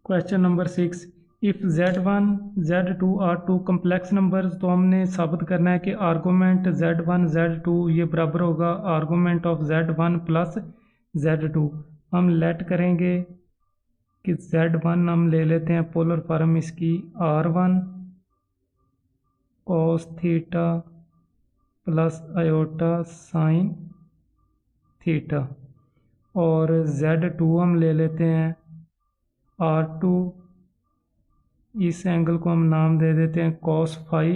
Question number 6, if Z1 Z2 are two complex numbers, तो हमने साबित करना है कि आर्गूमेंट Z1 Z2 ये बराबर होगा argument of Z1 plus Z2। हम लेट करेंगे कि Z1 हम ले लेते हैं पोलर फॉर्म इसकी R1 cos theta plus iota sine theta, और Z2 हम ले लेते हैं R2, इस एंगल को हम नाम दे देते हैं cos phi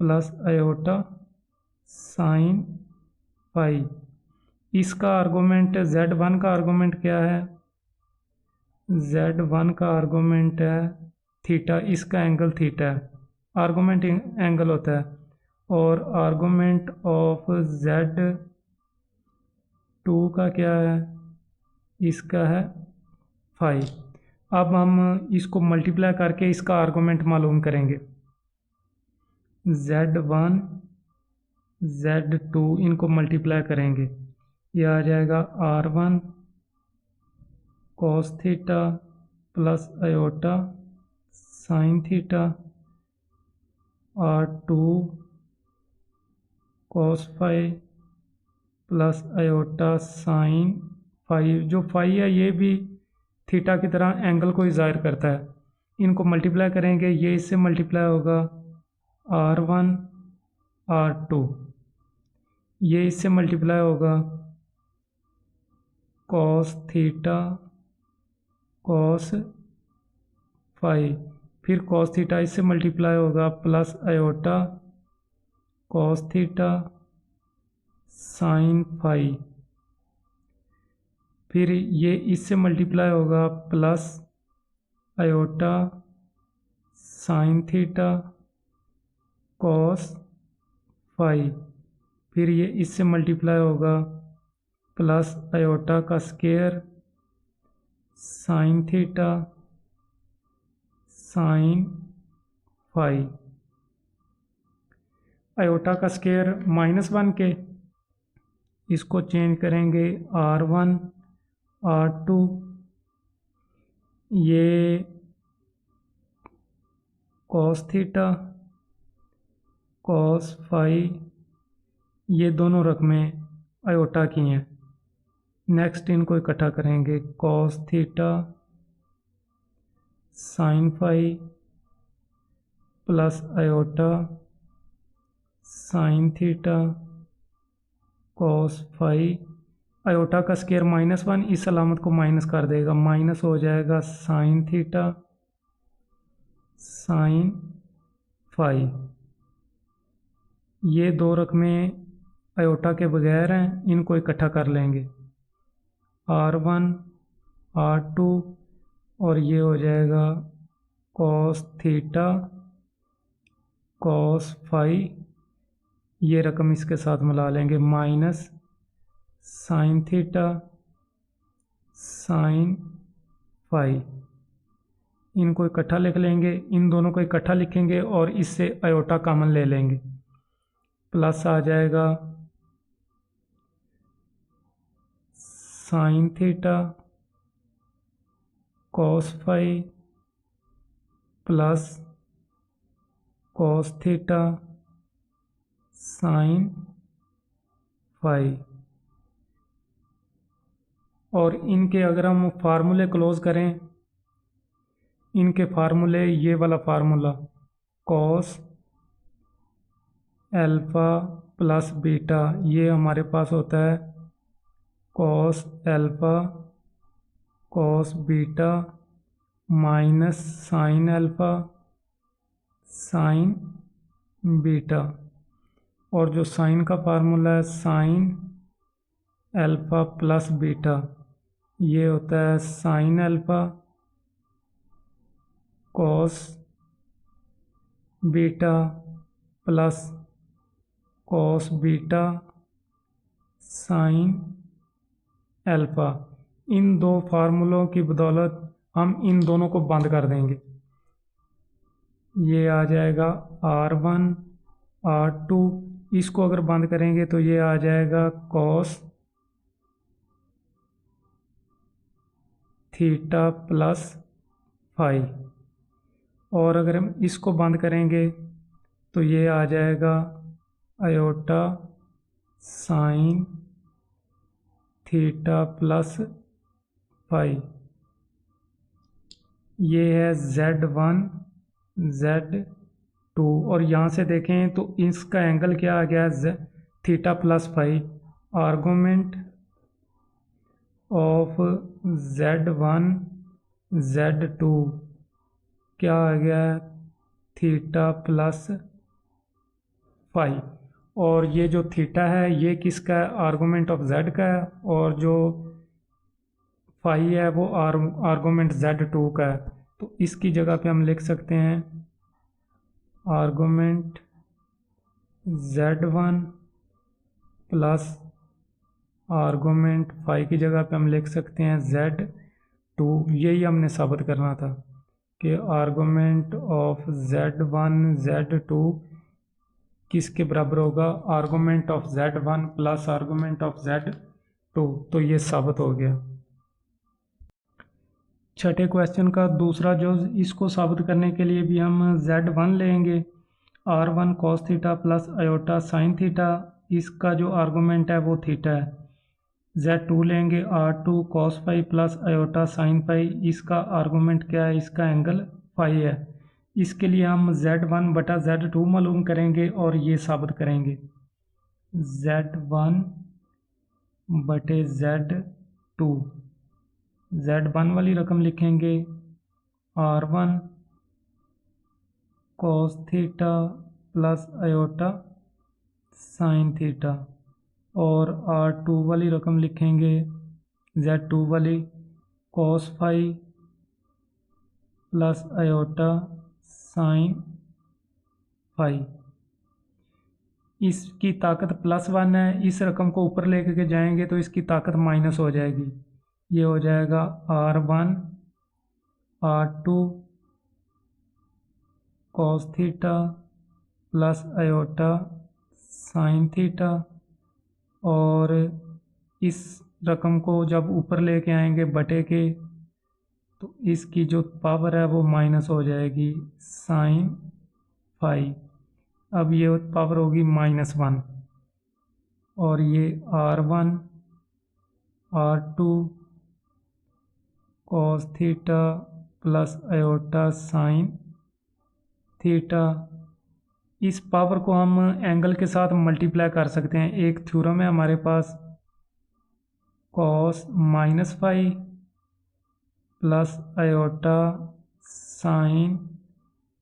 plus iota sine phi. इसका आर्गूमेंट Z1 का आर्गूमेंट क्या है? Z1 का आर्गूमेंट है थीटा, इसका एंगल थीटा है, आर्गूमेंट एंगल होता है, और आर्गूमेंट ऑफ Z2 का क्या है? इसका है फाई। अब हम इसको मल्टीप्लाई करके इसका आर्गूमेंट मालूम करेंगे। Z1 Z2 इनको मल्टीप्लाई करेंगे, ये आ जाएगा R1 cos theta plus iota sine theta, R2 cos phi plus iota sine phi. जो फाई है ये भी थीटा की तरह एंगल को ज़ाहिर करता है। इनको मल्टीप्लाई करेंगे, ये इससे मल्टीप्लाई होगा R1 R2, ये इससे मल्टीप्लाई होगा cos थीटा cos फाई, फिर cos थीटा इससे मल्टीप्लाई होगा plus iota cos theta sine phi, फिर ये इससे मल्टीप्लाई होगा plus iota sine theta cos phi, फिर ये इससे मल्टीप्लाई होगा प्लस आयोटा का square sine theta sine phi. Iota का स्क्वायर -1 के, इसको चेंज करेंगे R1 R2, ये cos थीटा cos फाई, ये दोनों रकमें आयोटा की हैं। नेक्स्ट इनको इकट्ठा करेंगे, cos theta sine phi plus iota sine theta cos phi. Iota का स्क्वायर -1 इस अलामत को माइनस कर देगा, माइनस हो जाएगा साइन थीटा साइन फाई। ये दो रकमें आयोटा के बगैर हैं, इनको इकट्ठा कर लेंगे R1 R2, और ये हो जाएगा cos थीटा cos फाई, ये रकम इसके साथ मिला लेंगे minus sine theta sine phi. इनको इकट्ठा लिख लेंगे, इन दोनों को इकट्ठा लिखेंगे और इससे आयोटा कॉमन ले लेंगे, प्लस आ जाएगा sine theta cos phi plus cos theta sine phi. और इनके अगर हम फार्मूले क्लोज करें, इनके फार्मूले ये वाला formula cos alpha plus beta, ये हमारे पास होता है cos alpha cos beta minus sine alpha sine beta, और जो साइन का फार्मूला है साइन अल्फ़ा प्लस बीटा, ये होता है sine alpha cos beta plus cos beta sine alpha. इन दो फार्मूलों की बदौलत हम इन दोनों को बंद कर देंगे, ये आ जाएगा R1 R2, इसको अगर बंद करेंगे तो ये आ जाएगा cos थीटा प्लस फाई। और अगर हम इसको बंद करेंगे तो ये आ जाएगा iota sine theta plus phi. ये है Z1 Z2 और यहाँ से देखें तो इसका एंगल क्या आ गया, theta plus phi. Argument of Z1 Z2 क्या आ गया, थीटा प्लस फाई। और ये जो थीटा है ये किसका है, आर्गूमेंट ऑफ Z का है, और जो फाई है वो आर्गूमेंट Z2 का है। तो इसकी जगह पे हम लिख सकते हैं argument Z1 plus argument phi की जगह पे हम लिख सकते हैं Z2। यही हमने साबित करना था कि आर्गूमेंट ऑफ Z1 Z2 किसके बराबर होगा, argument of Z1 plus argument of Z2। तो ये साबित हो गया। छठे क्वेश्चन का दूसरा जो, इसको साबित करने के लिए भी हम Z1 लेंगे, R1 cos theta plus iota sine theta, इसका जो आर्गूमेंट है वो थीटा है। Z2 लेंगे R2 cos phi plus iota sine phi, इसका आर्गूमेंट क्या है, इसका एंगल फाई है। इसके लिए हम Z1 बटा Z2 मालूम करेंगे और ये साबित करेंगे। Z1 बटे Z2, Z1 वाली रकम लिखेंगे R1 cos theta plus iota sine theta, और R2 वाली रकम लिखेंगे Z2 वाली cos phi plus iota sine phi. इसकी ताकत +1 है, इस रकम को ऊपर लेके के जाएंगे तो इसकी ताकत माइनस हो जाएगी। ये हो जाएगा R1 R2 cos theta plus iota sine theta, और इस रकम को जब ऊपर लेके आएंगे बटे के तो इसकी जो पावर है वो माइनस हो जाएगी साइन फाई। अब ये पावर होगी -1, और ये R1 R2 cos theta plus iota sine theta, इस पावर को हम एंगल के साथ मल्टीप्लाई कर सकते हैं। एक थ्योरम है हमारे पास cos -phi plus iota sine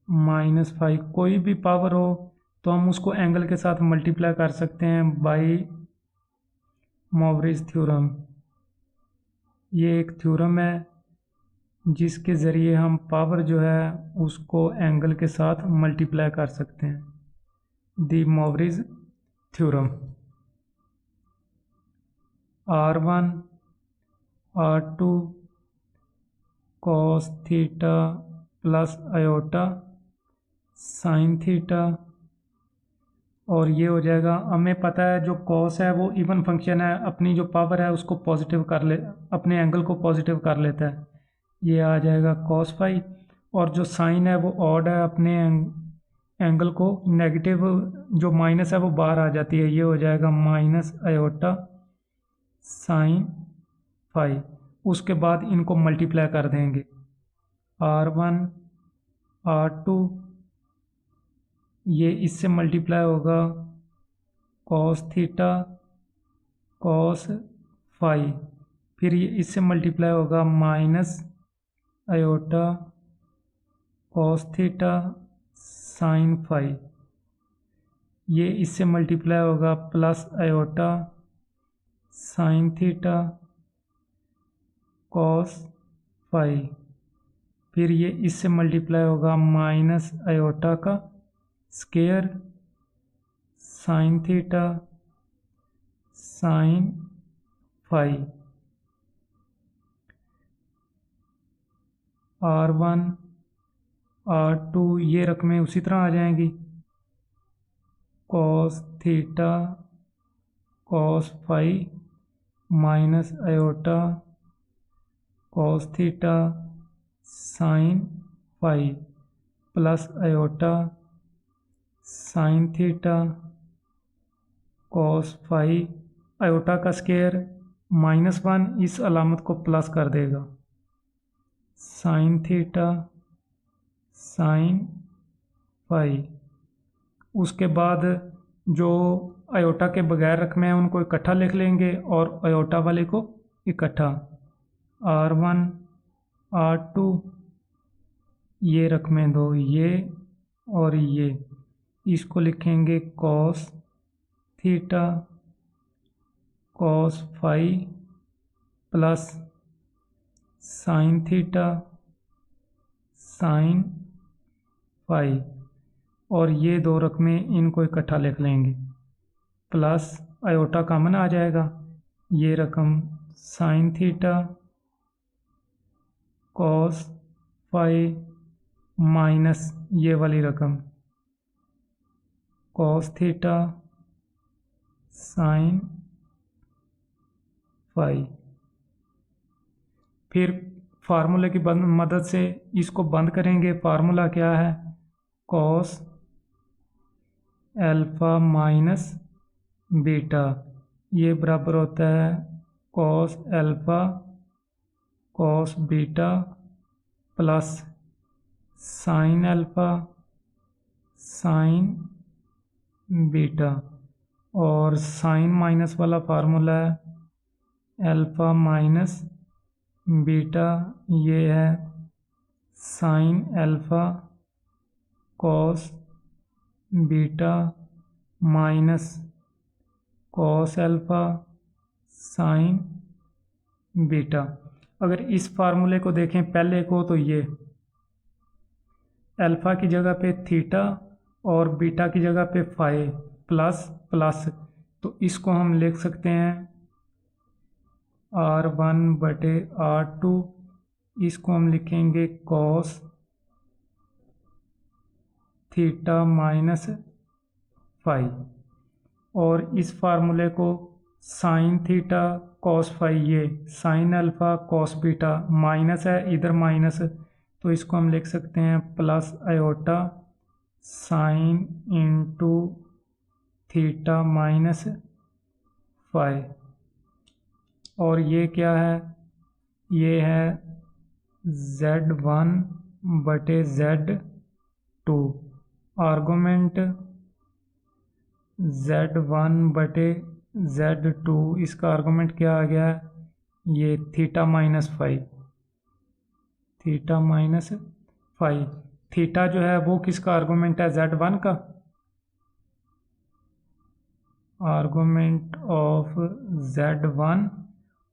-phi, कोई भी पावर हो तो हम उसको एंगल के साथ मल्टीप्लाई कर सकते हैं बाय मॉवरिज थ्योरम। ये एक थ्योरम है जिसके ज़रिए हम पावर जो है उसको एंगल के साथ मल्टीप्लाई कर सकते हैं, De Moivre's theorem. R1 R2 cos theta plus iota sine theta, और ये हो जाएगा, हमें पता है जो cos है वो इवन फंक्शन है, अपनी जो पावर है उसको पॉजिटिव कर ले, अपने एंगल को पॉजिटिव कर लेता है। ये आ जाएगा cos फाई, और जो साइन है वो ऑड है, अपने एंगल को नेगेटिव, जो माइनस है वो बाहर आ जाती है। ये हो जाएगा माइनस आयोटा साइन फाई। उसके बाद इनको मल्टीप्लाई कर देंगे, R1 R2, ये इससे मल्टीप्लाई होगा cos थीटा cos फाई, फिर ये इससे मल्टीप्लाई होगा minus iota cos theta sine phi, ये इससे मल्टीप्लाई होगा plus iota sine theta cos phi, फिर ये इससे मल्टीप्लाई होगा माइनस आयोटा का square sine theta sine phi. R1 R2 ये रकमें उसी तरह आ जाएंगी, cos theta cos phi minus iota cos theta sine phi plus iota sine theta cos phi, iota का स्क्वायर -1 इस अलामत को प्लस कर देगा, साइन थीटा साइन फाई। उसके बाद जो आयोटा के बगैर रकमें हैं उनको इकट्ठा लिख लेंगे और आयोटा वाले को इकट्ठा, R1 R2 ये रकमें दो, ये और ये, इसको लिखेंगे cos theta cos phi plus sine theta sine phi, और ये दो रकमें इनको इकट्ठा लिख लेंगे, प्लस आयोटा कॉमन आ जाएगा, ये रकम sine theta cos phi minus ये वाली रकम कॉस थीटा साइन फाई। फिर फार्मूले की मदद से इसको बंद करेंगे। फार्मूला क्या है, कॉस अल्फ़ा माइनस बीटा, ये बराबर होता है cos alpha cos beta plus sine alpha sine beta, और साइन माइनस वाला फार्मूला है अल्फ़ा माइनस बीटा, ये है sine alpha cos beta minus cos alpha sine beta. अगर इस फार्मूले को देखें पहले को, तो ये अल्फ़ा की जगह पे थीटा और बीटा की जगह पे फाई प्लस प्लस, तो इसको हम लिख सकते हैं R1/R2, इसको हम लिखेंगे कॉस थीटा माइनस फाई, और इस फार्मूले को साइन थीटा कॉस फाई, ये sine alpha cos beta minus है, इधर माइनस, तो इसको हम लिख सकते हैं plus iota sine into theta minus phi, और ये क्या है, ये है Z1/Z2, आर्गुमेंट Z1/Z2, इसका आर्गुमेंट क्या आ गया है, ये theta minus phi, theta minus phi. Theta जो है वो किसका आर्गुमेंट है, Z1 का, आर्गुमेंट ऑफ Z1,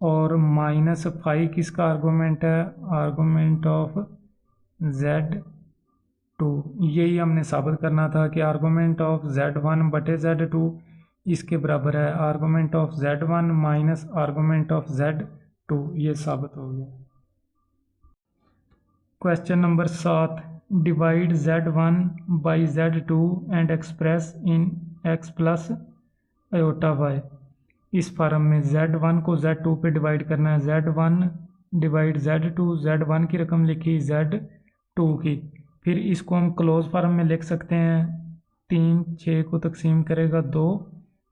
और माइनस फाई किसका आर्गुमेंट है, आर्गुमेंट ऑफ Z2। यही हमने साबित करना था कि आर्गुमेंट ऑफ Z1/Z2 इसके बराबर है argument of Z1 minus argument of Z2, ये साबित हो गया। Question number 7, divide Z1 by Z2 and express in x plus iota y। इस फार्म में Z1 को Z2 पे डिवाइड करना है, Z1 डिवाइड Z2, Z1 की रकम लिखी Z2 की, फिर इसको हम क्लोज फार्म में लिख सकते हैं, 3 6 को तकसीम करेगा 2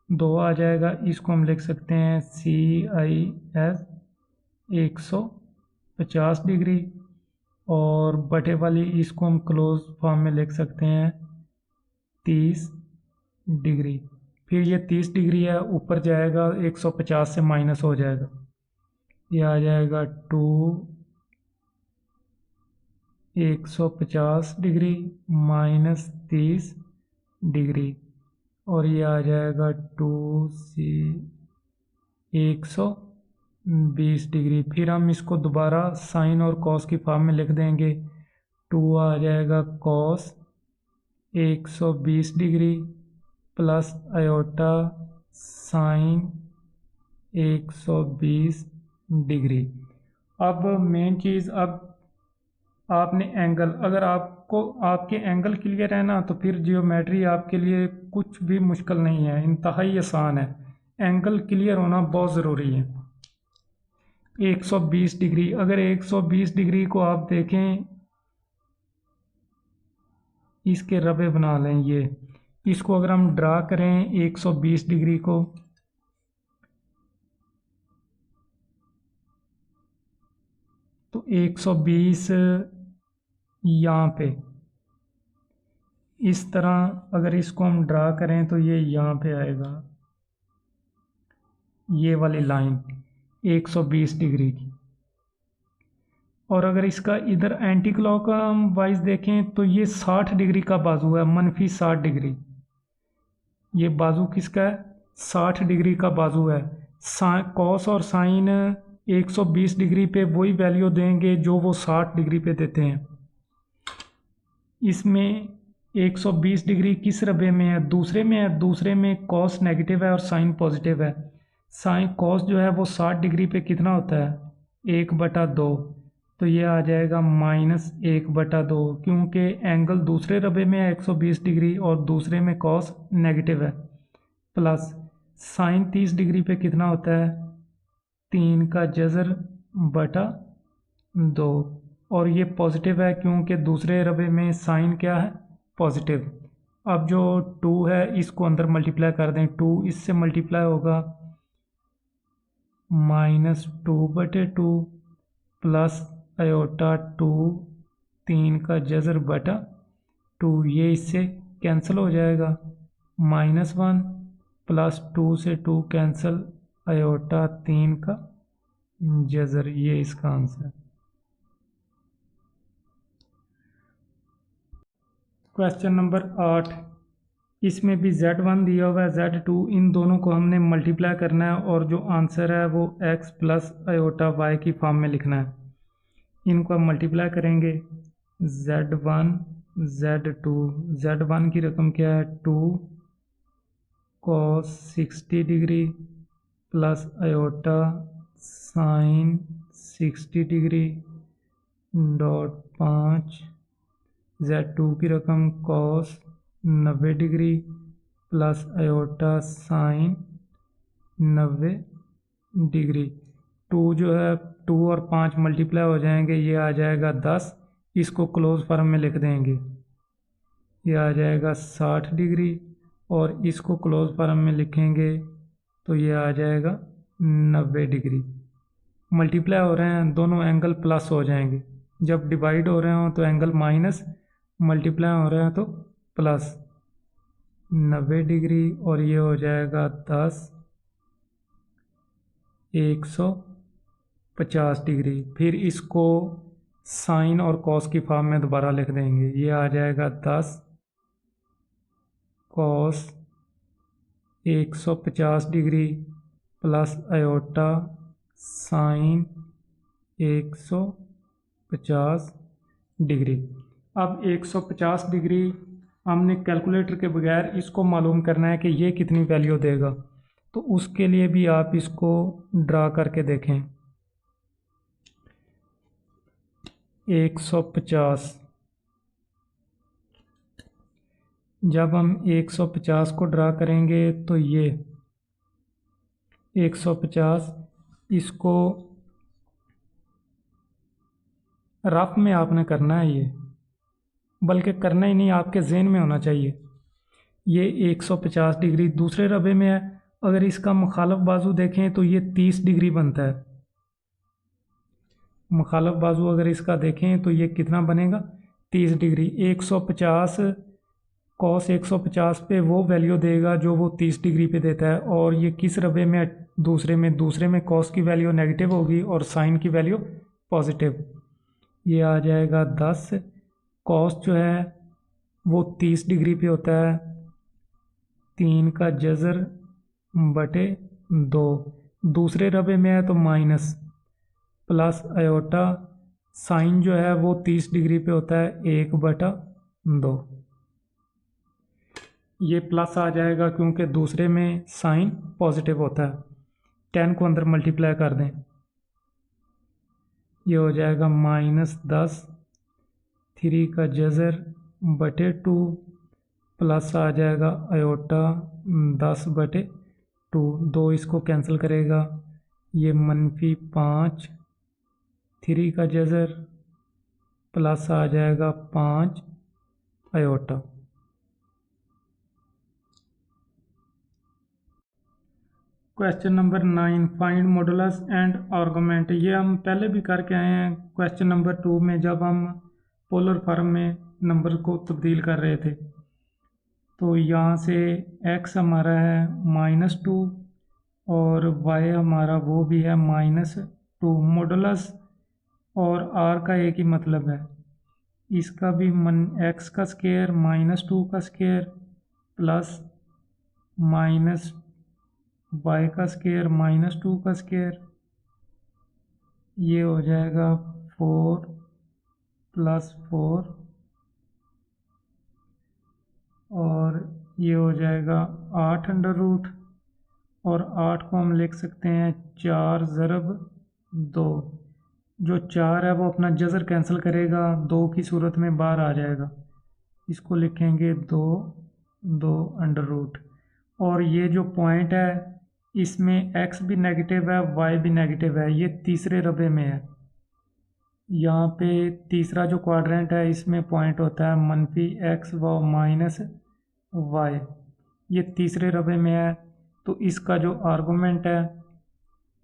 2 आ जाएगा, इसको हम लिख सकते हैं CIS 150 डिग्री, और बटे वाली इसको हम क्लोज फॉर्म में लिख सकते हैं 30 डिग्री। फिर ये 30 डिग्री है, ऊपर जाएगा 150 से माइनस हो जाएगा, ये आ जाएगा 150 डिग्री माइनस 30 डिग्री, और ये आ जाएगा 120 डिग्री। फिर हम इसको दोबारा साइन और कॉस की फॉर्म में लिख देंगे, 2 आ जाएगा cos 120 degree plus iota sign 120 degree. अब मेन चीज़, अब आपने एंगल, अगर आपको आपके एंगल क्लियर है ना, तो फिर जियोमेट्री आपके लिए कुछ भी मुश्किल नहीं है, इंतहाई आसान है। एंगल क्लियर होना बहुत ज़रूरी है। 120 डिग्री। अगर 120 डिग्री को आप देखें, इसके रबे बना लें, ये इसको अगर हम ड्रा करें 120 डिग्री को, तो 120 यहाँ पे इस तरह अगर इसको हम ड्रा करें तो ये यहाँ पे आएगा, ये वाली लाइन 120 डिग्री की। और अगर इसका इधर एंटी क्लॉक वाइज देखें तो ये 60 डिग्री का बाजू है, -60 डिग्री। ये बाजू किसका है? 60 डिग्री का बाजू है। कॉस और साइन 120 डिग्री पे वही वैल्यू देंगे जो वो 60 डिग्री पे देते हैं। इसमें 120 डिग्री किस रबे में है? दूसरे में है। दूसरे में कॉस नेगेटिव है और साइन पॉजिटिव है। साइन कॉस जो है वो 60 डिग्री पे कितना होता है? 1/2। तो ये आ जाएगा -1/2, क्योंकि एंगल दूसरे रबे में है 120 डिग्री और दूसरे में कॉस नेगेटिव है। प्लस साइन 30 डिग्री पे कितना होता है? 3 का जज़र बटा 2, और ये पॉजिटिव है क्योंकि दूसरे रबे में साइन क्या है? पॉजिटिव। अब जो 2 है इसको अंदर मल्टीप्लाई कर दें, 2 इससे मल्टीप्लाई होगा -2/2 प्लस आयोटा 2, 3 का जज़र बटा 2, ये इससे कैंसिल हो जाएगा। -1 प्लस 2 से 2 कैंसिल, आयोटा 3 का जज़र, ये इसका आंसर। क्वेश्चन नंबर 8, इसमें भी Z1 दिया हुआ है, Z2, इन दोनों को हमने मल्टीप्लाई करना है और जो आंसर है वो x प्लस आयोटा y की फॉर्म में लिखना है। इनको हम मल्टीप्लाई करेंगे, Z1 Z2, Z1 की रकम क्या है? 2 cos 60 degree plus iota sign 60 degree dot 5, Z2 की रकम cos 90 degree plus iota sign 90 degree. 2 जो है 2 और 5 मल्टीप्लाई हो जाएंगे, ये आ जाएगा 10। इसको क्लोज फॉर्म में लिख देंगे, ये आ जाएगा 60 डिग्री, और इसको क्लोज फॉर्म में लिखेंगे तो ये आ जाएगा 90 डिग्री। मल्टीप्लाई हो रहे हैं, दोनों एंगल प्लस हो जाएंगे। जब डिवाइड हो रहे हो तो एंगल माइनस, मल्टीप्लाई हो रहे हैं तो प्लस 90 डिग्री, और ये हो जाएगा 10 150 डिग्री। फिर इसको साइन और कॉस की फॉर्म में दोबारा लिख देंगे, ये आ जाएगा 10 cos 150 degree plus iota sign 150 degree. अब 150 डिग्री हमने कैलकुलेटर के बगैर इसको मालूम करना है कि ये कितनी वैल्यू देगा, तो उसके लिए भी आप इसको ड्रा करके देखें। 150, जब हम 150 को ड्रा करेंगे तो ये 150, इसको रफ में आपने करना है, ये बल्कि करना ही नहीं, आपके जहन में होना चाहिए। ये 150 डिग्री दूसरे रबे में है। अगर इसका मुखालफ बाजू देखें तो ये 30 डिग्री बनता है। मुखालफ बाजू अगर इसका देखें तो ये कितना बनेगा? 30 डिग्री। 150 कॉस 150 पे वो वैल्यू देगा जो वो 30 डिग्री पे देता है, और ये किस रबे में? दूसरे में कॉस की वैल्यू नेगेटिव होगी और साइन की वैल्यू पॉजिटिव। ये आ जाएगा 10। कॉस जो है वो 30 डिग्री पे होता है, 3 का जज़र बटे 2। दूसरे रबे में है तो माइनस, प्लस आयोटा साइन जो है वो 30 डिग्री पे होता है, 1/2। ये प्लस आ जाएगा क्योंकि दूसरे में साइन पॉजिटिव होता है। 10 को अंदर मल्टीप्लाई कर दें, ये हो जाएगा -10, 3 का जज़र बटे 2, प्लस आ जाएगा आयोटा 10/2। 2 इसको कैंसिल करेगा, ये -5 3 का जज़र प्लस आ जाएगा 5 iota. Question number 9, find modulus and argument. ये हम पहले भी करके आए हैं क्वेश्चन नंबर 2 में, जब हम पोलर फॉर्म में नंबर को तब्दील कर रहे थे। तो यहाँ से x हमारा है -2 और y हमारा वो भी है -2। मॉडुलस और r का एक ही मतलब है, इसका भी x का स्क्वायर -2 का स्क्वायर प्लस माइनस y का स्क्वायर -2 का स्क्वायर, ये हो जाएगा 4 + 4 और ये हो जाएगा 8 अंडर रूट, और 8 को हम लिख सकते हैं 4 × 2। जो 4 है वो अपना जज़र कैंसिल करेगा, 2 की सूरत में बाहर आ जाएगा, इसको लिखेंगे 2 अंडर रूट। और ये जो पॉइंट है इसमें x भी नेगेटिव है y भी नेगेटिव है, ये तीसरे रबे में है। यहाँ पे तीसरा जो क्वाड्रेंट है इसमें पॉइंट होता है -x व -y, ये तीसरे रबे में है। तो इसका जो आर्गुमेंट है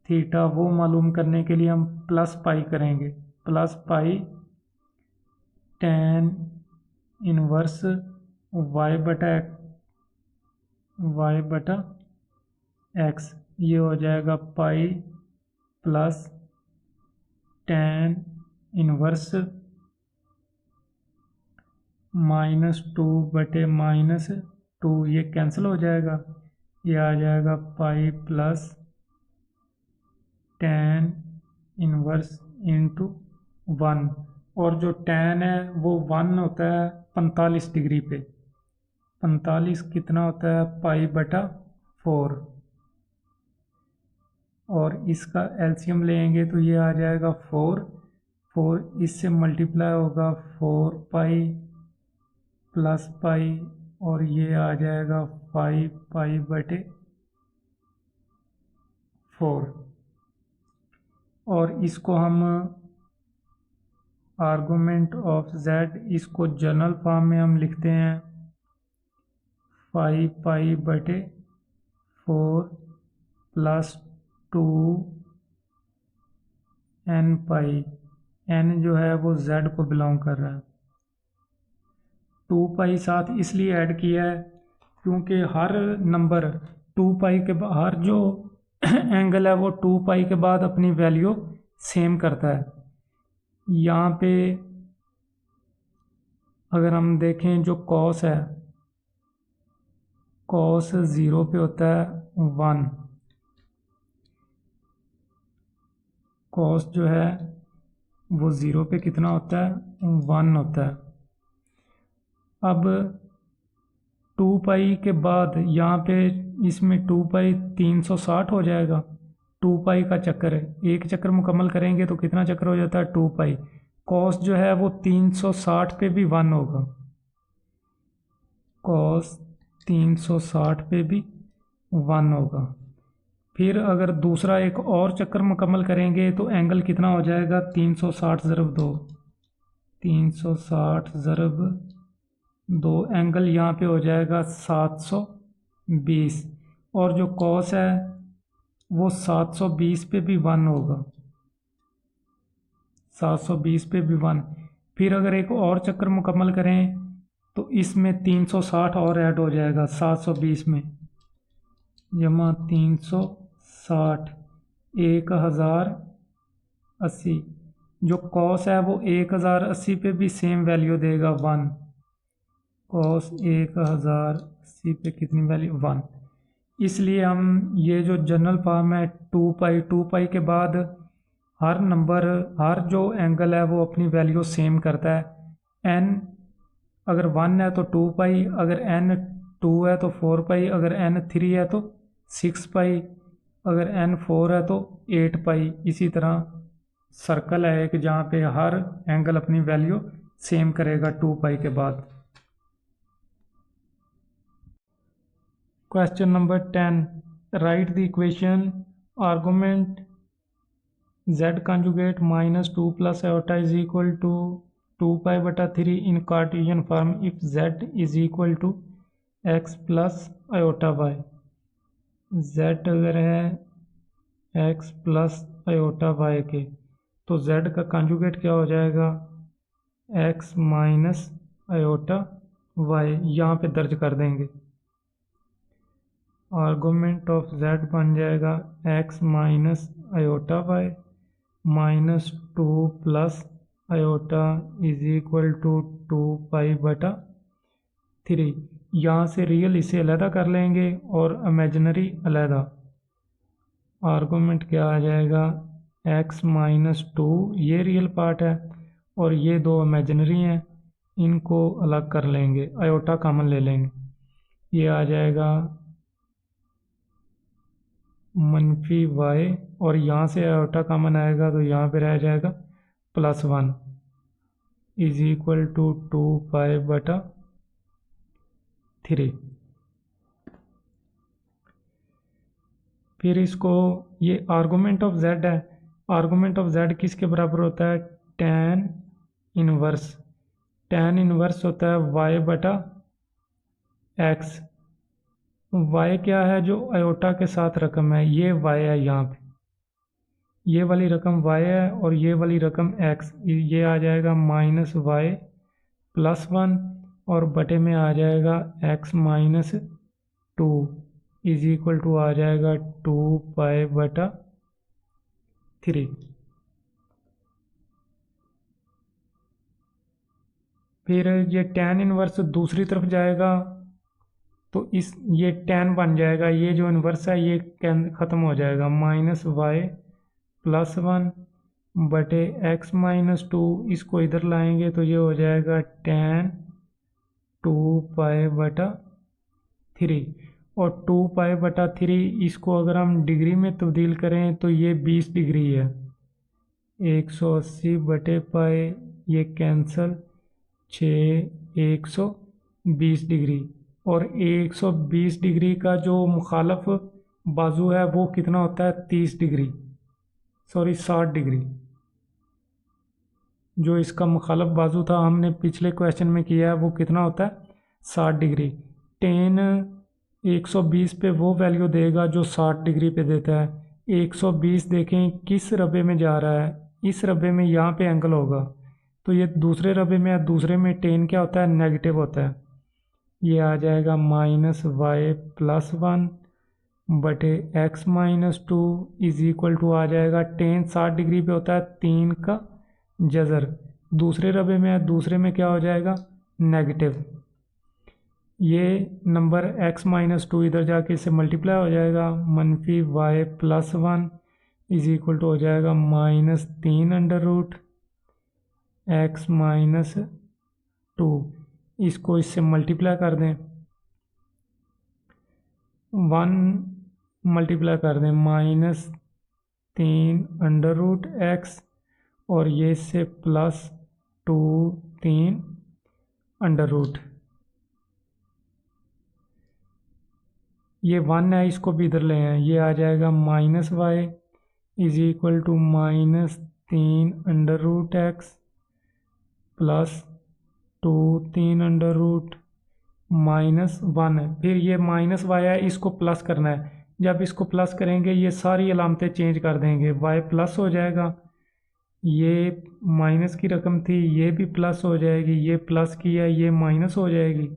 थीटा, वो मालूम करने के लिए हम प्लस पाई करेंगे, plus pi tan inverse y बटा x, ये हो जाएगा पाई प्लस tan इनवर्स -2/-2, ये कैंसिल हो जाएगा, ये आ जाएगा पाई प्लस tan इनवर्स × 1। और जो tan है वो 1 होता है 45 डिग्री पे, 45 कितना होता है पाई/4, और इसका एलसीएम लेंगे तो ये आ जाएगा 4 इससे मल्टीप्लाई होगा 4 पाई प्लस पाई, और ये आ जाएगा 5 पाई/4। और इसको हम आर्गुमेंट ऑफ z, इसको जनरल फॉर्म में हम लिखते हैं 5 पाई/4 प्लस 2 n पाई, n जो है वो z को बिलोंग कर रहा है। 2 पाई साथ इसलिए ऐड किया है क्योंकि हर नंबर 2 पाई के हर जो एंगल है वो 2 पाई के बाद अपनी वैल्यू सेम करता है। यहाँ पे अगर हम देखें जो कॉस है, कॉस 0 पे होता है 1, कॉस जो है वो 0 पे कितना होता है 1 होता है। अब 2 पाई के बाद यहाँ पे इसमें 2 पाई 360 हो जाएगा। 2 पाई का चक्कर है, एक चक्कर मुकम्मल करेंगे तो कितना चक्कर हो जाता है 2 पाई। कॉस जो है वो 360 पे भी 1 होगा, कॉस 360 पे भी 1 होगा। फिर अगर दूसरा एक और चक्कर मुकम्मल करेंगे तो एंगल कितना हो जाएगा 360 × 2, 360 × 2 एंगल यहाँ पे हो जाएगा 720, और जो कॉस है वो 720 पे भी 1 होगा, 720 पे भी 1। फिर अगर एक और चक्कर मुकम्मल करें तो इसमें 360 और ऐड हो जाएगा 720 में, जमा 360 1080। जो कॉस है वो 1080 पे भी सेम वैल्यू देगा 1, कॉस 1080 पे कितनी वैल्यू 1। इसलिए हम ये जो जनरल फॉर्म है 2 पाई के बाद हर नंबर, हर जो एंगल है वो अपनी वैल्यू सेम करता है। n अगर 1 है तो 2 पाई, अगर n 2 है तो 4 पाई, अगर n 3 है तो 6 पाई, अगर n 4 है तो 8 पाई। इसी तरह सर्कल है एक जहाँ पे हर एंगल अपनी वैल्यू सेम करेगा 2 पाई के बाद। Question number 10, write the equation argument z conjugate minus 2 plus iota is equal to 2 पाई/3 in Cartesian form if z is equal to x plus iota y। z अगर है x plus iota y के तो z का conjugate क्या हो जाएगा, x minus iota y, यहाँ पे दर्ज कर देंगे। आर्गूमेंट ऑफ z बन जाएगा x minus iota y minus 2 plus iota is equal to 2 pi. यहाँ से रियल इसे अलहदा कर लेंगे और इमेजिनरी अलहदा। आर्गूमेंट क्या आ जाएगा, x माइनस 2, ये रियल पार्ट है और ये दो इमेजिनरी हैं, इनको अलग कर लेंगे, आयोटा कॉमन ले लेंगे। ये आ जाएगा मनफी y और यहाँ से आयोटा कॉमन आएगा तो यहाँ पे रह जाएगा +1 इज इक्वल टू 2 पाई/3। फिर इसको, ये आर्गूमेंट ऑफ z है, आर्गूमेंट ऑफ z किसके बराबर होता है, tan इनवर्स। tan इनवर्स होता है y/x। y क्या है, जो आयोटा के साथ रकम है, ये y है, यहाँ पे ये वाली रकम y है और ये वाली रकम x, ये आ जाएगा -y+1 और बटे में आ जाएगा x minus 2 is equal to आ जाएगा 2 पाई/3। फिर ये tan इनवर्स दूसरी तरफ जाएगा तो इस ये tan बन जाएगा, ये जो इन्वर्स है ये ख़त्म हो जाएगा, -y+1 बटे x माइनस 2, इसको इधर लाएंगे तो ये हो जाएगा tan 2 पाई/3 और 2 पाई/3 इसको अगर हम डिग्री में तब्दील करें तो ये 20 डिग्री है। 180 बटे पाई, ये कैंसल, 6 120 डिग्री और 120 डिग्री का जो मुखालफ बाजू है वो कितना होता है, 30 डिग्री, सॉरी 60 डिग्री। जो इसका मुखालफ बाजू था हमने पिछले क्वेश्चन में किया है वो कितना होता है, 60 डिग्री। tan 120 पे वो वैल्यू देगा जो 60 डिग्री पे देता है। 120 देखें किस रबे में जा रहा है, इस रबे में, यहाँ पे एंगल होगा तो ये दूसरे रबे में, या दूसरे में tan क्या होता है, नेगेटिव होता है। ये आ जाएगा -y+1 बटे x minus 2 is equal to आ जाएगा tan 60 डिग्री पे होता है 3 का जज़र, दूसरे रबे में है, दूसरे में क्या हो जाएगा, नेगेटिव। ये नंबर x माइनस 2 इधर जाके इससे मल्टीप्लाई हो जाएगा, -y+1 इज इक्वल टू हो जाएगा -3 x माइनस 2। इसको इससे मल्टीप्लाई कर दें, 1 मल्टीप्लाई कर दें, -3 और ये इससे +2 3 ये 1 है, इसको भी इधर ले आए, ये आ जाएगा -y इज इक्वल टू -3 +2 3 -1 है। फिर ये -y है, इसको प्लस करना है, जब इसको प्लस करेंगे ये सारी अलामतें चेंज कर देंगे, y प्लस हो जाएगा, ये माइनस की रकम थी ये भी प्लस हो जाएगी, ये प्लस की है ये माइनस हो जाएगी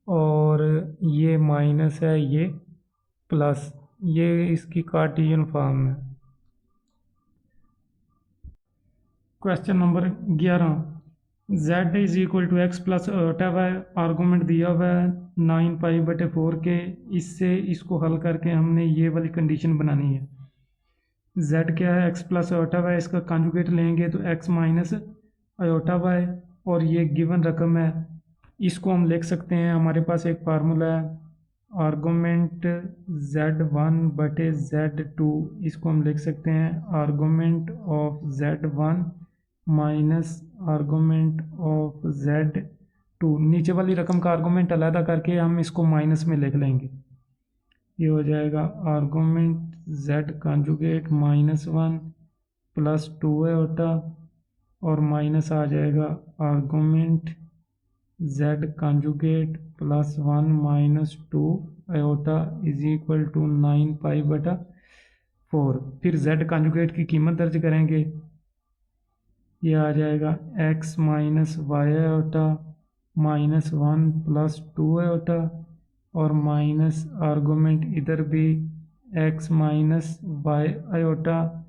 और ये माइनस है ये प्लस, ये इसकी कार्टेशियन फॉर्म है। Question number 11, z is equal to x plus y, argument दिया हुआ है 9 पाई/4 के। इससे इसको हल करके हमने ये वाली कंडीशन बनानी है। z क्या है, x प्लस वाई, इसका कंजुगेट लेंगे तो x माइनस वाई और ये गिवन रकम है, इसको हम लिख सकते हैं, हमारे पास एक फार्मूला है, आर्गूमेंट z1 बटे z2, इसको हम लिख सकते हैं argument of z1 minus argument of z2। नीचे वाली रकम का आर्गूमेंट अलहदा करके हम इसको माइनस में लिख लेंगे, ये हो जाएगा argument z conjugate -1 plus 2 iota और माइनस आ जाएगा argument z conjugate plus 1 minus 2 iota is equal to 9 pi. फिर z कंजुगेट की कीमत दर्ज करेंगे, ये आ जाएगा x minus y iota minus 1 plus 2 iota और माइनस आर्गूमेंट इधर भी x minus y iota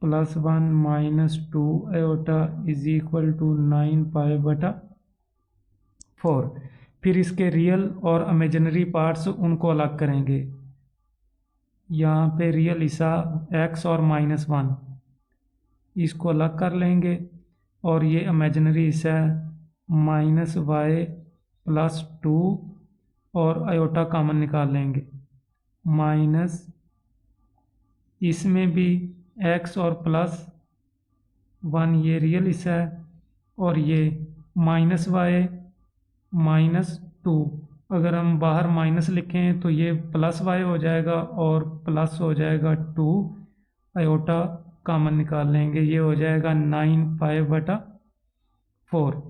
plus 1 minus 2 iota is equal to 9 pi. फिर इसके रियल और इमेजिनरी पार्ट्स उनको अलग करेंगे। यहाँ पे रियल हिस्सा x और माइनस 1 इसको अलग कर लेंगे और ये इमेजिनरी हिस्सा माइनस वाई प्लस 2 और आयोटा कॉमन निकाल लेंगे। माइनस इसमें भी x और प्लस 1 ये रियल हिस्सा है और ये माइनस वाई माइनस 2, अगर हम बाहर माइनस लिखें तो ये प्लस वाई हो जाएगा और प्लस हो जाएगा 2 आयोटा कॉमन निकाल लेंगे, ये हो जाएगा 9 पाई/4।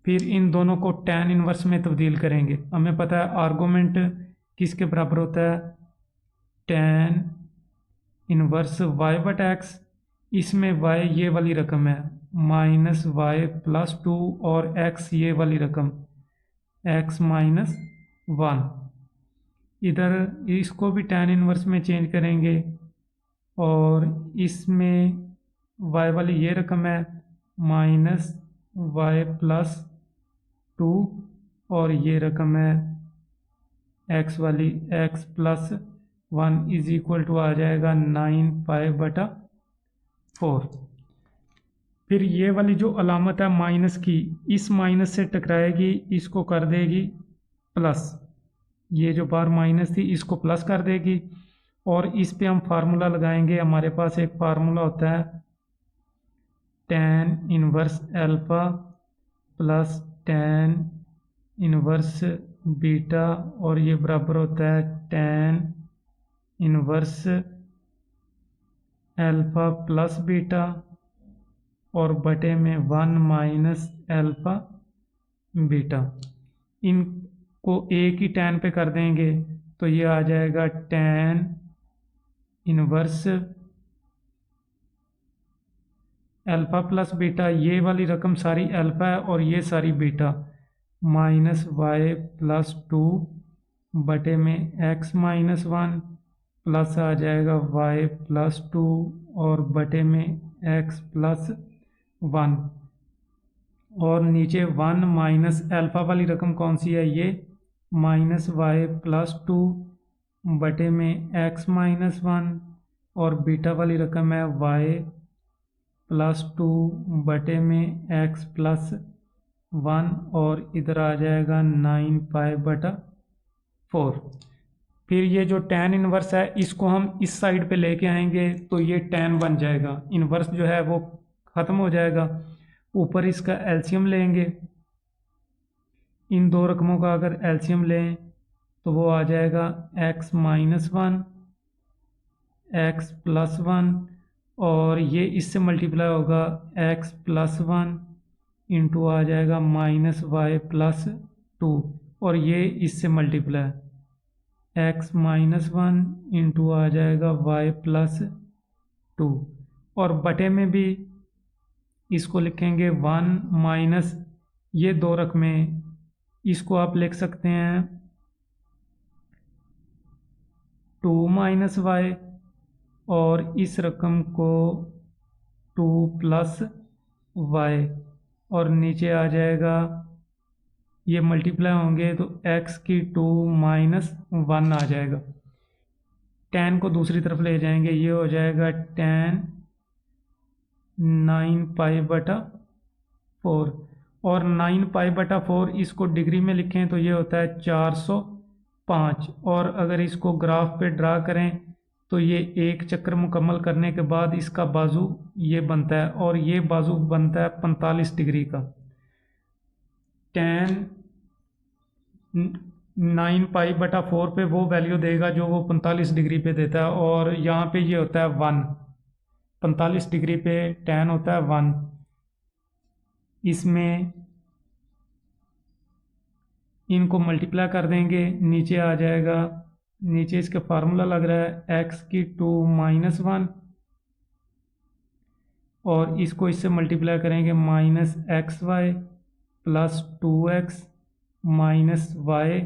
फिर इन दोनों को tan इनवर्स में तब्दील करेंगे। हमें पता है आर्गूमेंट किसके बराबर होता है, tan इनवर्स y/x। इसमें y ये वाली रकम है माइनस वाई प्लस 2 और x ये वाली रकम x माइनस 1। इधर इसको भी tan इनवर्स में चेंज करेंगे और इसमें y वाली ये रकम है माइनस वाई प्लस 2 और ये रकम है x वाली x plus 1 is equal to आ जाएगा 9 पाई/4। फिर ये वाली जो अलामत है माइनस की, इस माइनस से टकराएगी, इसको कर देगी प्लस। ये जो बार माइनस थी इसको प्लस कर देगी और इस पे हम फार्मूला लगाएंगे। हमारे पास एक फार्मूला होता है tan inverse alpha plus tan inverse beta और ये बराबर होता है tan inverse alpha plus beta और बटे में 1 माइनस अल्फ़ा बीटा। इनको एक ही tan पे कर देंगे तो ये आ जाएगा tan inverse alpha plus beta, ये वाली रकम सारी अल्फ़ा है और ये सारी बीटा, माइनस वाई प्लस 2 बटे में x माइनस 1 प्लस आ जाएगा y प्लस 2 और बटे में x प्लस 1 और नीचे 1 माइनस अल्फ़ा वाली रकम कौन सी है, ये माइनस वाई प्लस 2 बटे में x माइनस 1 और बीटा वाली रकम है y प्लस 2 बटे में x प्लस 1 और इधर आ जाएगा 9 पाई/4। फिर ये जो tan इनवर्स है इसको हम इस साइड पे लेके आएंगे तो ये tan बन जाएगा, इनवर्स जो है वो ख़त्म हो जाएगा। ऊपर इसका एलसीएम लेंगे, इन दो रकमों का अगर एलसीएम लें तो वो आ जाएगा x माइनस 1 x प्लस 1 और ये इससे मल्टीप्लाई होगा x प्लस 1 इंटू आ जाएगा माइनस वाई प्लस 2 और ये इससे मल्टीप्लाई x माइनस 1 इंटू आ जाएगा y प्लस 2 और बटे में भी इसको लिखेंगे 1 माइनस ये दो रकमें, इसको आप लिख सकते हैं 2 माइनस वाई और इस रकम को 2 प्लस वाई और नीचे आ जाएगा, ये मल्टीप्लाई होंगे तो x की 2 माइनस 1 आ जाएगा। tan को दूसरी तरफ ले जाएंगे, ये हो जाएगा tan 9 पाई/4 और 9 पाई/4 इसको डिग्री में लिखें तो ये होता है 405 और अगर इसको ग्राफ पे ड्रा करें तो ये एक चक्कर मुकम्मल करने के बाद इसका बाजू ये बनता है और ये बाजू बनता है 45 डिग्री का। tan 9 पाई/4 पे वो वैल्यू देगा जो वो 45 डिग्री पे देता है और यहाँ पे ये होता है 1, 45 डिग्री पे tan होता है 1। इसमें इनको मल्टीप्लाई कर देंगे, नीचे आ जाएगा, नीचे इसका फार्मूला लग रहा है x⁻1 और इसको इससे मल्टीप्लाई करेंगे -xy + 2x -y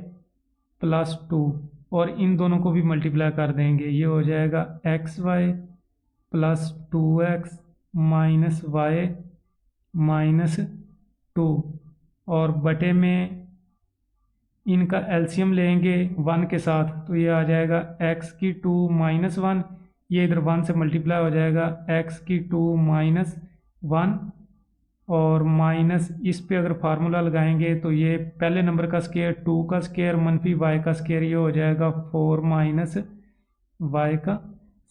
+ 2 और इन दोनों को भी मल्टीप्लाई कर देंगे। ये हो जाएगा xy + 2x -y -2 और बटे में इनका एलसीएम लेंगे 1 के साथ, तो ये आ जाएगा x⁻1, ये इधर 1 से मल्टीप्लाई हो जाएगा x⁻1 और माइनस इस पे अगर फार्मूला लगाएंगे तो ये पहले नंबर का स्क्वायर 2 का स्क्वायर -y का स्क्वायर, ये हो जाएगा 4 y का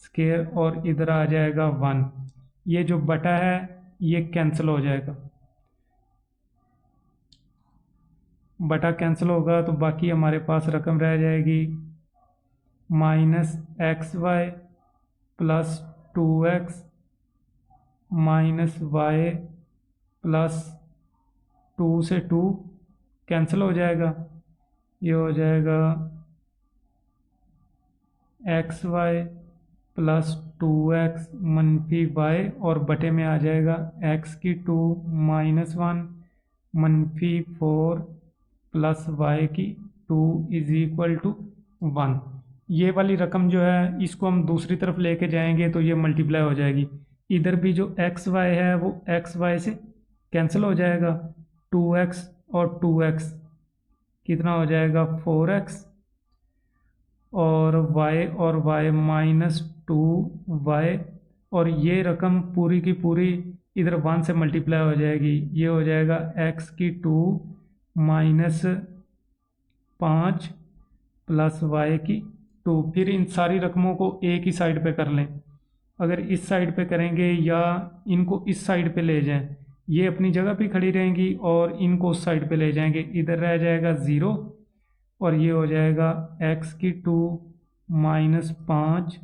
स्क्वायर और इधर आ जाएगा 1। ये जो बटा है ये कैंसिल हो जाएगा, बटा कैंसिल होगा तो बाकी हमारे पास रकम रह जाएगी -xy + 2x -y + 2 से 2 कैंसिल हो जाएगा। ये हो जाएगा xy + 2x -y और बटे में आ जाएगा x⁻1 -4 + y⁻2 = 1। ये वाली रकम जो है इसको हम दूसरी तरफ लेके जाएंगे तो ये मल्टीप्लाई हो जाएगी। इधर भी जो xy है वो xy से कैंसिल हो जाएगा, 2x और 2x कितना हो जाएगा 4x और y -2y और ये रकम पूरी की पूरी इधर 1 से मल्टीप्लाई हो जाएगी। ये हो जाएगा x⁻2 -5 + y⁻2। फिर इन सारी रकमों को एक ही साइड पे कर लें, अगर इस साइड पे करेंगे या इनको इस साइड पे ले जाएं, ये अपनी जगह पे खड़ी रहेंगी और इनको उस साइड पे ले जाएंगे, इधर रह जाएगा 0 और ये हो जाएगा x⁻2 -5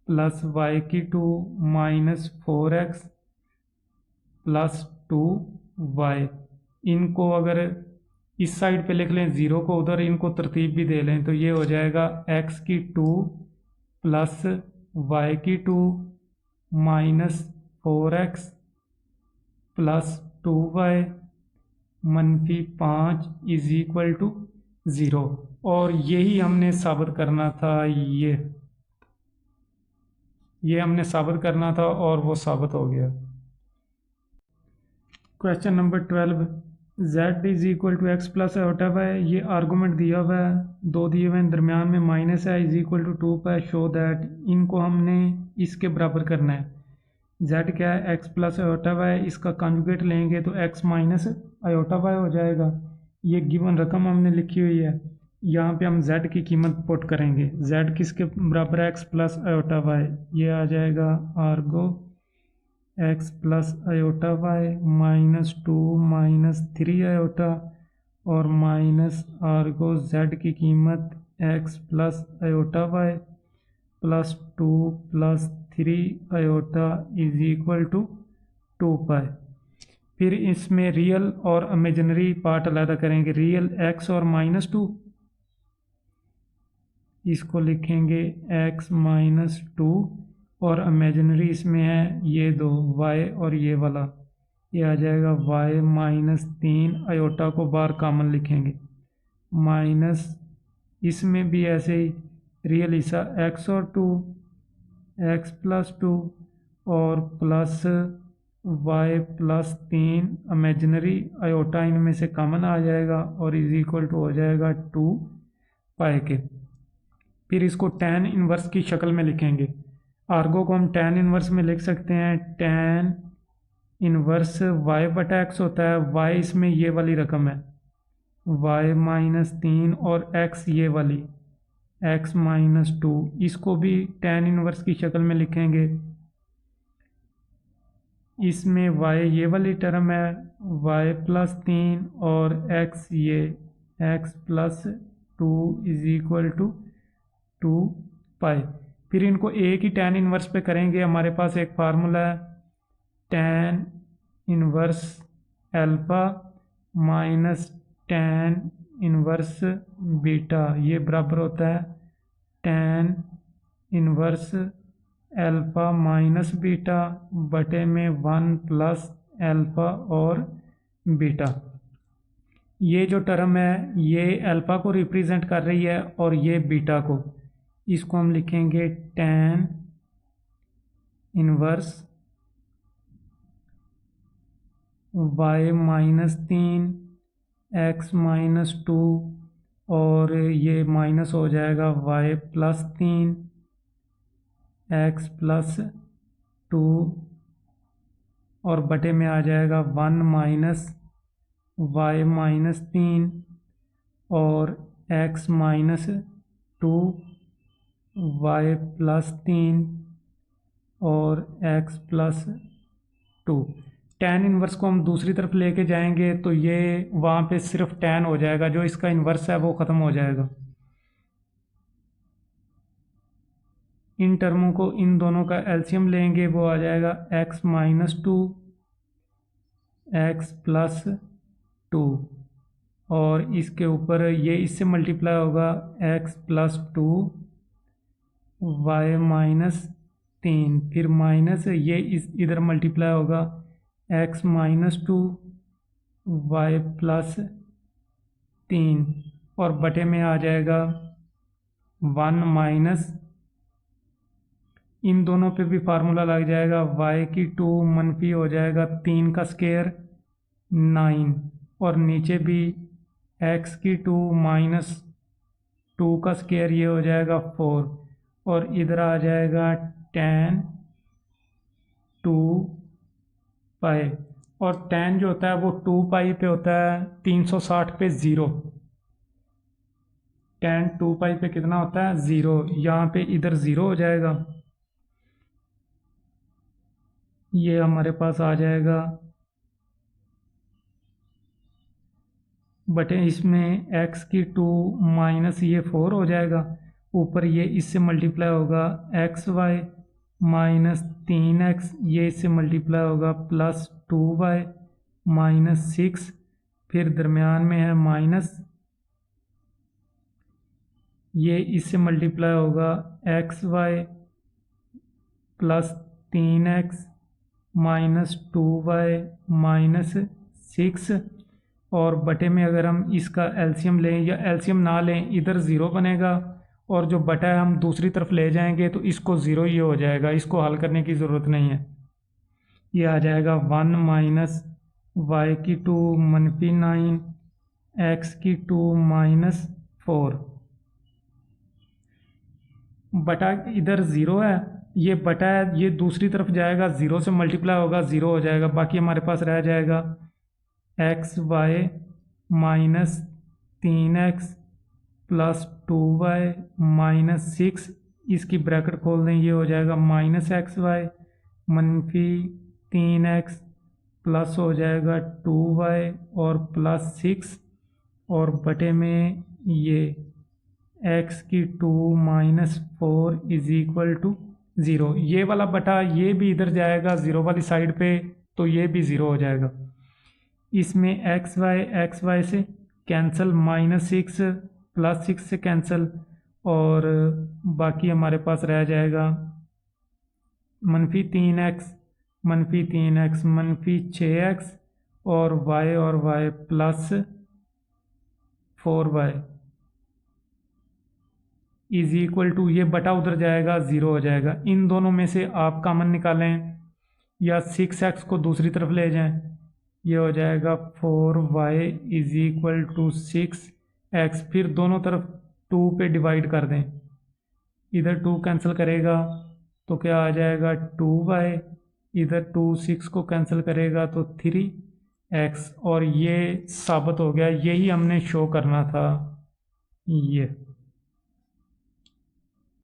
+ y⁻2 -4x + 2y। इनको अगर इस साइड पे लिख लें 0 को उधर, इनको तरतीब भी दे लें तो ये हो जाएगा x⁻2 + y⁻2 -4x + 2y -5 = 0 और यही हमने साबित करना था। ये हमने साबित करना था और वो साबित हो गया। Question number 12, z = x + i/y। ये आर्गूमेंट दिया हुआ है, दो दिए हुए हैं, दरमियान में माइनस है, = 2π। शो दैट, इनको हमने इसके बराबर करना है। z क्या है x + i/y, इसका कॉन्जुगेट लेंगे तो x - i/y हो जाएगा। ये गिवन रकम हमने लिखी हुई है, यहाँ पे हम z की कीमत पुट करेंगे। z किसके बराबर है x + i/y, ये आ जाएगा आर्गो x + i/y -2 -3 i और माइनस आर्गो z की कीमत x + i/y + 2 + 3 i = 2π। फिर इसमें रियल और इमेजिनरी पार्ट अलग करेंगे। रियल x और -2, इसको लिखेंगे x - 2 और इमेजिनरी इसमें है ये दो y और ये वाला, ये आ जाएगा y -3 i को बाहर कॉमन लिखेंगे। माइनस इसमें भी ऐसे ही रियल हिस्सा x और 2, x + 2 और प्लस y + 3 इमेजिनरी i इनमें से कॉमन आ जाएगा और = हो जाएगा 2π के। फिर इसको tan इनवर्स की शक्ल में लिखेंगे। आर्गो को हम tan इनवर्स में लिख सकते हैं। tan इनवर्स y/x होता है, y इसमें ये वाली रकम है y -3 और x ये वाली x -2, इसको भी tan इनवर्स की शक्ल में लिखेंगे। इसमें y ये वाली टर्म है y + 3 और x ये x + 2 = 2π। फिर इनको एक ही tan इन्वर्स पे करेंगे। हमारे पास एक फार्मूला है tan inverse alpha minus tan inverse beta, ये बराबर होता है tan inverse alpha minus beta बटे में 1 प्लस अल्फ़ा और बीटा। ये जो टर्म है ये अल्फ़ा को रिप्रेजेंट कर रही है और ये बीटा को। इसको हम लिखेंगे tan inverse y minus 3 x minus 2 और ये माइनस हो जाएगा y प्लस 3 x प्लस 2 और बटे में आ जाएगा 1 माइनस y माइनस 3 और x माइनस 2 y प्लस 3 और x प्लस 2। tan इन्वर्स को हम दूसरी तरफ लेके जाएंगे तो ये वहाँ पे सिर्फ tan हो जाएगा, जो इसका इन्वर्स है वो ख़त्म हो जाएगा। इन टर्मों को, इन दोनों का एलसीएम लेंगे, वो आ जाएगा x माइनस 2 x प्लस 2 और इसके ऊपर ये इससे मल्टीप्लाई होगा x प्लस 2 y माइनस 3, फिर माइनस ये इस इधर मल्टीप्लाई होगा x माइनस 2 y प्लस 3 और बटे में आ जाएगा 1 माइनस, इन दोनों पे भी फार्मूला लग जाएगा y की 2 मनफी हो जाएगा 3 का स्क्वायर 9 और नीचे भी x की 2 माइनस 2 का स्क्वायर ये हो जाएगा 4 और इधर आ जाएगा tan 2 पाई और tan जो होता है वो 2 पाई पे होता है 360 पे 0। tan 2 पाई पे कितना होता है 0, यहाँ पे इधर 0 हो जाएगा। ये हमारे पास आ जाएगा बटे इसमें x की 2 माइनस ये 4 हो जाएगा, ऊपर ये इससे मल्टीप्लाई होगा xy माइनस 3x, ये इससे मल्टीप्लाई होगा प्लस 2y माइनस 6, फिर दरमियान में है माइनस, ये इससे मल्टीप्लाई होगा xy plus 3x minus 2y minus 6 और बटे में अगर हम इसका एलसीएम लें या एलसीएम ना लें, इधर 0 बनेगा और जो बटा है हम दूसरी तरफ ले जाएंगे तो इसको 0 ही हो जाएगा, इसको हल करने की ज़रूरत नहीं है। ये आ जाएगा 1 माइनस y की 2 मनफी 9 x की 2 माइनस 4 बटा इधर 0 है, ये बटा है, ये दूसरी तरफ जाएगा 0 से मल्टीप्लाई होगा 0 हो जाएगा, बाकी हमारे पास रह जाएगा x y minus 3x plus 2y minus 6, इसकी ब्रैकेट खोल दें, ये हो जाएगा माइनस एक्स वाई मनफी 3x प्लस हो जाएगा 2y और प्लस 6 और बटे में ये x की 2 माइनस 4 इज इक्वल टू 0। ये वाला बटा ये भी इधर जाएगा 0 वाली साइड पे, तो ये भी 0 हो जाएगा। इसमें एक्स वाई से कैंसिल, माइनस 6 प्लस 6 से कैंसिल और बाकी हमारे पास रह जाएगा मनफी 3x मनफी 6x और y plus 4y is equal to, ये बटा उधर जाएगा 0 हो जाएगा। इन दोनों में से आप कॉमन निकालें या 6x को दूसरी तरफ ले जाएं, ये हो जाएगा 4y is equal to 6x, फिर दोनों तरफ 2 पे डिवाइड कर दें, इधर 2 कैंसिल करेगा तो क्या आ जाएगा 2y, इधर 2 6 को कैंसिल करेगा तो 3x और ये साबित हो गया। यही हमने शो करना था। ये